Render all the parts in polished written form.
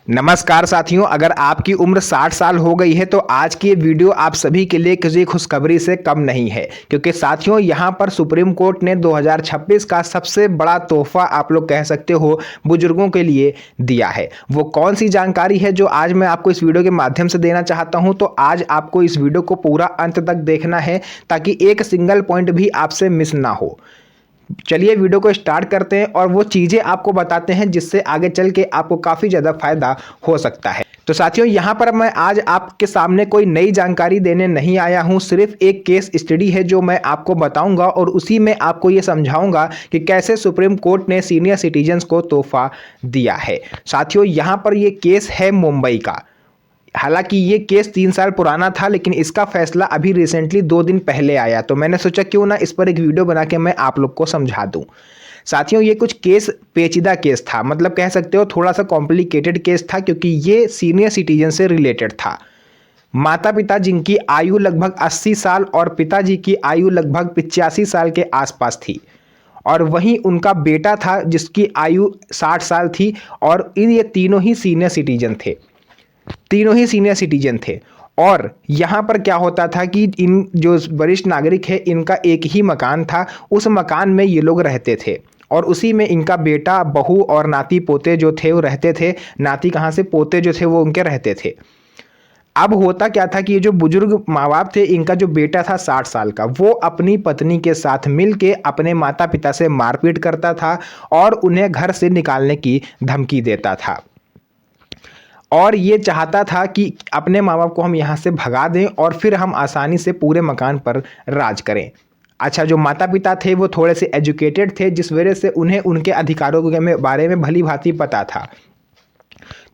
नमस्कार साथियों, अगर आपकी उम्र 60 साल हो गई है तो आज की ये वीडियो आप सभी के लिए किसी खुशखबरी से कम नहीं है। क्योंकि साथियों यहाँ पर सुप्रीम कोर्ट ने 2026 का सबसे बड़ा तोहफा आप लोग कह सकते हो बुजुर्गों के लिए दिया है। वो कौन सी जानकारी है जो आज मैं आपको इस वीडियो के माध्यम से देना चाहता हूँ। तो आज आपको इस वीडियो को पूरा अंत तक देखना है ताकि एक सिंगल पॉइंट भी आपसे मिस ना हो। चलिए वीडियो को स्टार्ट करते हैं और वो चीज़ें आपको बताते हैं जिससे आगे चल के आपको काफ़ी ज़्यादा फायदा हो सकता है। तो साथियों यहाँ पर मैं आज आपके सामने कोई नई जानकारी देने नहीं आया हूँ, सिर्फ एक केस स्टडी है जो मैं आपको बताऊंगा और उसी में आपको ये समझाऊंगा कि कैसे सुप्रीम कोर्ट ने सीनियर सिटीजन्स को तोहफा दिया है। साथियों यहाँ पर ये केस है मुंबई का। हालांकि ये केस 3 साल पुराना था, लेकिन इसका फैसला अभी रिसेंटली 2 दिन पहले आया, तो मैंने सोचा क्यों ना इस पर एक वीडियो बना के मैं आप लोग को समझा दूं। साथियों ये कुछ केस पेचीदा केस था, मतलब कह सकते हो थोड़ा सा कॉम्प्लिकेटेड केस था, क्योंकि ये सीनियर सिटीजन से रिलेटेड था। माता पिता जिनकी आयु लगभग 80 साल और पिताजी की आयु लगभग 85 साल के आसपास थी, और वहीं उनका बेटा था जिसकी आयु 60 साल थी, और ये तीनों ही सीनियर सिटीजन थे। और यहाँ पर क्या होता था कि इन जो वरिष्ठ नागरिक है इनका एक ही मकान था, उस मकान में ये लोग रहते थे और उसी में इनका बेटा, बहू और नाती पोते जो थे वो रहते थे। नाती कहाँ से, पोते जो थे वो उनके रहते थे। अब होता क्या था कि ये जो बुजुर्ग माँ बाप थे, इनका जो बेटा था 60 साल का, वो अपनी पत्नी के साथ मिलके अपने माता पिता से मारपीट करता था और उन्हें घर से निकालने की धमकी देता था, और ये चाहता था कि अपने माँ बाप को हम यहाँ से भगा दें और फिर हम आसानी से पूरे मकान पर राज करें। अच्छा, जो माता पिता थे वो थोड़े से एजुकेटेड थे, जिस वजह से उन्हें उनके अधिकारों के बारे में भली भांति पता था।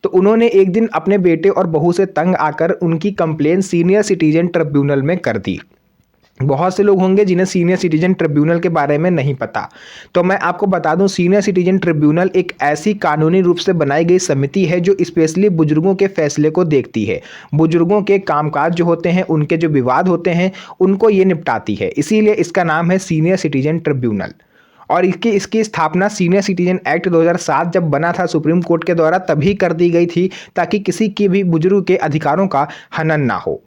तो उन्होंने एक दिन अपने बेटे और बहू से तंग आकर उनकी कंप्लेन सीनियर सिटीजन ट्रिब्यूनल में कर दी। बहुत से लोग होंगे जिन्हें सीनियर सिटीजन ट्रिब्यूनल के बारे में नहीं पता, तो मैं आपको बता दूं, सीनियर सिटीजन ट्रिब्यूनल एक ऐसी कानूनी रूप से बनाई गई समिति है जो स्पेशली बुजुर्गों के फैसले को देखती है। बुजुर्गों के कामकाज जो होते हैं, उनके जो विवाद होते हैं, उनको ये निपटाती है। इसीलिए इसका नाम है सीनियर सिटीजन ट्रिब्यूनल। और इसकी स्थापना सीनियर सिटीजन एक्ट 2007 जब बना था सुप्रीम कोर्ट के द्वारा, तभी कर दी गई थी ताकि किसी की भी बुजुर्ग के अधिकारों का हनन ना हो।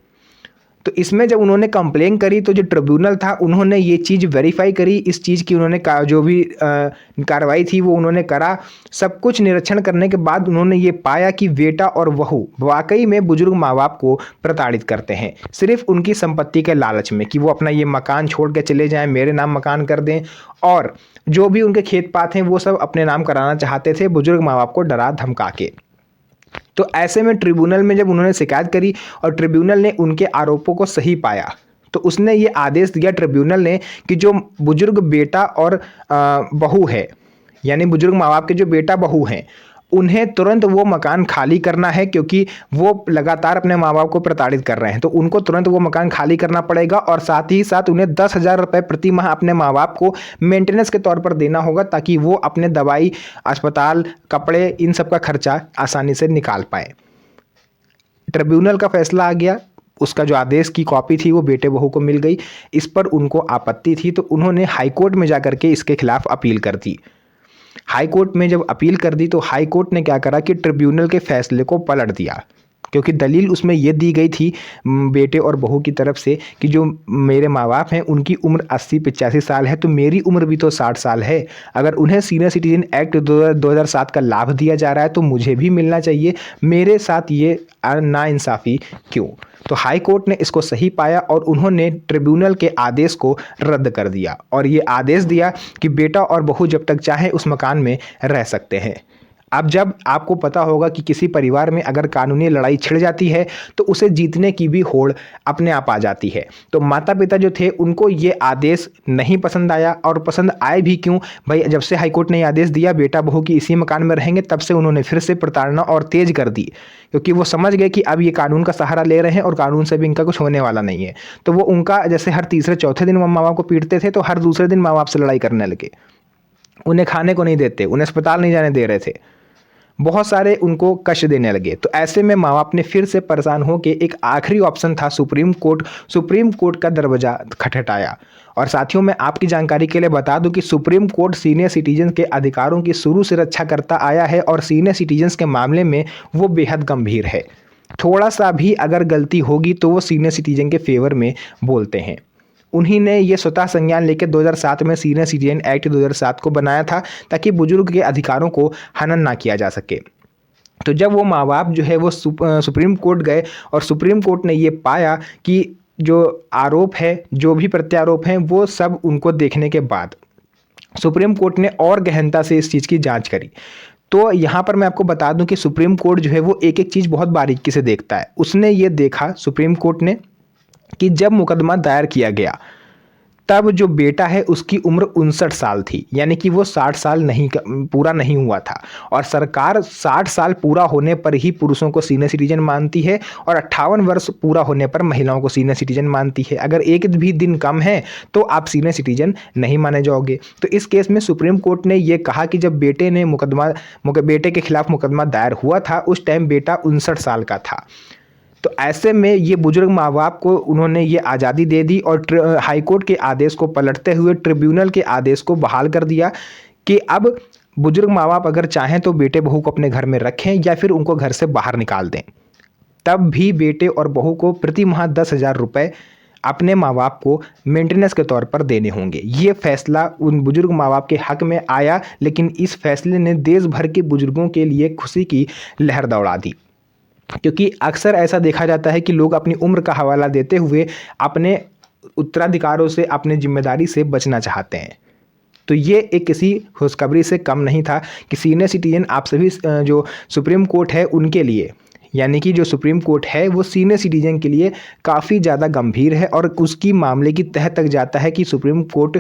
तो इसमें जब उन्होंने कंप्लेन करी तो जो ट्रिब्यूनल था उन्होंने ये चीज़ वेरीफाई करी, इस चीज़ की उन्होंने जो भी कार्रवाई थी वो उन्होंने करा। सब कुछ निरीक्षण करने के बाद उन्होंने ये पाया कि बेटा और बहू वाकई में बुजुर्ग माँ बाप को प्रताड़ित करते हैं, सिर्फ उनकी संपत्ति के लालच में कि वो अपना ये मकान छोड़ के चले जाएं, मेरे नाम मकान कर दें, और जो भी उनके खेत पात हैं वो सब अपने नाम कराना चाहते थे, बुजुर्ग माँ बाप को डरा धमका के। तो ऐसे में ट्रिब्यूनल में जब उन्होंने शिकायत करी और ट्रिब्यूनल ने उनके आरोपों को सही पाया, तो उसने ये आदेश दिया ट्रिब्यूनल ने कि जो बुजुर्ग बेटा और बहू है, यानी बुजुर्ग माँ बाप के जो बेटा बहू हैं, उन्हें तुरंत वो मकान खाली करना है, क्योंकि वो लगातार अपने माँ बाप को प्रताड़ित कर रहे हैं। तो उनको तुरंत वो मकान खाली करना पड़ेगा और साथ ही साथ उन्हें 10,000 रुपये प्रति माह अपने माँ बाप को मेंटेनेंस के तौर पर देना होगा, ताकि वो अपने दवाई, अस्पताल, कपड़े, इन सब का खर्चा आसानी से निकाल पाए। ट्रिब्यूनल का फैसला आ गया, उसका जो आदेश की कॉपी थी वो बेटे बहू को मिल गई। इस पर उनको आपत्ति थी, तो उन्होंने हाईकोर्ट में जाकर के इसके खिलाफ अपील कर दी। हाई कोर्ट में जब अपील कर दी तो हाई कोर्ट ने क्या करा कि ट्रिब्यूनल के फैसले को पलट दिया, क्योंकि दलील उसमें यह दी गई थी बेटे और बहू की तरफ से कि जो मेरे माँ बाप हैं उनकी उम्र 80-85 साल है, तो मेरी उम्र भी तो 60 साल है। अगर उन्हें सीनियर सिटीजन एक्ट 2007 का लाभ दिया जा रहा है तो मुझे भी मिलना चाहिए, मेरे साथ ये नाइंसाफ़ी क्यों। तो हाई कोर्ट ने इसको सही पाया और उन्होंने ट्रिब्यूनल के आदेश को रद्द कर दिया और ये आदेश दिया कि बेटा और बहू जब तक चाहे उस मकान में रह सकते हैं। अब जब आपको पता होगा कि किसी परिवार में अगर कानूनी लड़ाई छिड़ जाती है तो उसे जीतने की भी होड़ अपने आप आ जाती है। तो माता पिता जो थे उनको ये आदेश नहीं पसंद आया, और पसंद आए भी क्यों भाई, जब से हाईकोर्ट ने आदेश दिया बेटा बहू की इसी मकान में रहेंगे, तब से उन्होंने फिर से प्रताड़ना और तेज कर दी, क्योंकि वो समझ गए कि अब ये कानून का सहारा ले रहे हैं और कानून से भी इनका कुछ होने वाला नहीं है। तो वो उनका जैसे हर तीसरे चौथे दिन माँ बाप को पीटते थे, तो हर दूसरे दिन माँ बाप से लड़ाई करने लगे। उन्हें खाने को नहीं देते, उन्हें अस्पताल नहीं जाने दे रहे थे, बहुत सारे उनको कष्ट देने लगे। तो ऐसे में माँ बाप ने फिर से परेशान होकर एक आखिरी ऑप्शन था सुप्रीम कोर्ट का दरवाजा खटखटाया। और साथियों, मैं आपकी जानकारी के लिए बता दूं कि सुप्रीम कोर्ट सीनियर सिटीजन के अधिकारों की शुरू से रक्षा करता आया है और सीनियर सिटीजन्स के मामले में वो बेहद गंभीर है। थोड़ा सा भी अगर गलती होगी तो वो सीनियर सिटीजन के फेवर में बोलते हैं। उन्हीं ने ये स्वतः संज्ञान लेकर 2007 में सीनियर सिटीजन एक्ट 2007 को बनाया था ताकि बुजुर्ग के अधिकारों को हनन ना किया जा सके। तो जब वो माँ बाप जो है वो सुप्रीम कोर्ट गए और सुप्रीम कोर्ट ने ये पाया कि जो आरोप है, जो भी प्रत्यारोप हैं, वो सब उनको देखने के बाद सुप्रीम कोर्ट ने और गहनता से इस चीज़ की जांच करी। तो यहाँ पर मैं आपको बता दूं कि सुप्रीम कोर्ट जो है वो एक एक चीज़ बहुत बारीकी से देखता है। उसने ये देखा सुप्रीम कोर्ट ने कि जब मुकदमा दायर किया गया तब जो बेटा है उसकी उम्र 59 साल थी, यानी कि वो 60 साल पूरा नहीं हुआ था। और सरकार 60 साल पूरा होने पर ही पुरुषों को सीनियर सिटीजन मानती है और 58 वर्ष पूरा होने पर महिलाओं को सीनियर सिटीजन मानती है। अगर एक भी दिन कम है तो आप सीनियर सिटीजन नहीं माने जाओगे। तो इस केस में सुप्रीम कोर्ट ने यह कहा कि जब बेटे के खिलाफ मुकदमा दायर हुआ था उस टाइम बेटा 59 साल का था। तो ऐसे में ये बुजुर्ग माँ बाप को उन्होंने ये आज़ादी दे दी और हाईकोर्ट के आदेश को पलटते हुए ट्रिब्यूनल के आदेश को बहाल कर दिया कि अब बुजुर्ग माँ बाप अगर चाहें तो बेटे बहू को अपने घर में रखें या फिर उनको घर से बाहर निकाल दें। तब भी बेटे और बहू को प्रति माह 10,000 रुपये अपने माँ बाप को मेंटेनेंस के तौर पर देने होंगे। ये फैसला उन बुजुर्ग माँ बाप के हक में आया, लेकिन इस फैसले ने देश भर के बुजुर्गों के लिए खुशी की लहर दौड़ा दी। क्योंकि अक्सर ऐसा देखा जाता है कि लोग अपनी उम्र का हवाला देते हुए अपने उत्तराधिकारों से, अपने जिम्मेदारी से बचना चाहते हैं। तो ये एक किसी खुशखबरी से कम नहीं था कि सीनियर सिटीजन आप सभी जो सुप्रीम कोर्ट है उनके लिए, यानी कि जो सुप्रीम कोर्ट है वो सीनियर सिटीजन के लिए काफ़ी ज़्यादा गंभीर है और उसकी मामले की तह तक जाता है कि सुप्रीम कोर्ट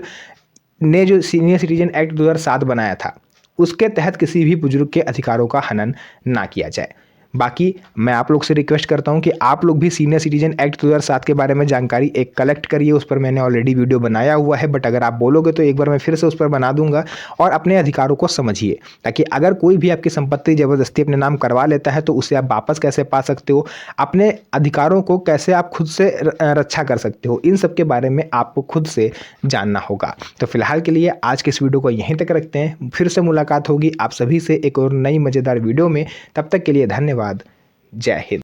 ने जो सीनियर सिटीजन एक्ट 2007 बनाया था उसके तहत किसी भी बुजुर्ग के अधिकारों का हनन ना किया जाए। बाकी मैं आप लोग से रिक्वेस्ट करता हूं कि आप लोग भी सीनियर सिटीजन एक्ट 2007 के बारे में जानकारी एक कलेक्ट करिए। उस पर मैंने ऑलरेडी वीडियो बनाया हुआ है, बट अगर आप बोलोगे तो एक बार मैं फिर से उस पर बना दूंगा। और अपने अधिकारों को समझिए, ताकि अगर कोई भी आपकी संपत्ति ज़बरदस्ती अपने नाम करवा लेता है तो उसे आप वापस कैसे पा सकते हो, अपने अधिकारों को कैसे आप खुद से रक्षा कर सकते हो, इन सब के बारे में आपको खुद से जानना होगा। तो फिलहाल के लिए आज के इस वीडियो को यहीं तक रखते हैं। फिर से मुलाकात होगी आप सभी से एक और नई मज़ेदार वीडियो में। तब तक के लिए धन्यवाद। जय हिंद।